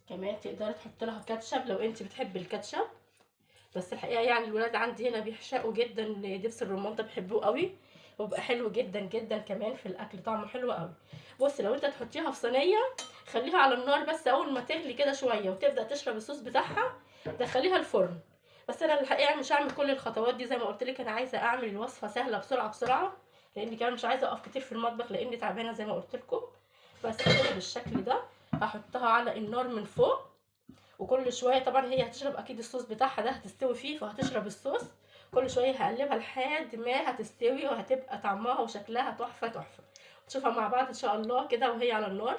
كمان تقدري تحطي لها كاتشب لو انت بتحبي الكاتشب، بس الحقيقه يعني الولاد عندي هنا بيعشقوا جدا دبس الرمان ده، بيحبوه قوي وبقى حلو جدا جدا كمان في الاكل، طعمه حلو قوي. بصي لو انت تحطيها في صينيه، خليها على النار بس اول ما تغلي كده شويه وتبدا تشرب الصوص بتاعها دخليها الفرن. بس انا الحقيقه مش هعمل كل الخطوات دي، زي ما قلت لك انا عايزه اعمل الوصفه سهله بسرعه بسرعه، لاني كمان مش عايزه اقف كتير في المطبخ لاني تعبانه زي ما قلت لكم. بس كده بالشكل ده هحطها على النار من فوق، وكل شويه طبعا هي هتشرب اكيد الصوص بتاعها ده هتستوي فيه فهتشرب الصوص، كل شويه هقلبها لحد ما هتستوي وهتبقى طعمها وشكلها تحفه تحفه. نشوفها مع بعض ان شاء الله كده وهي على النار.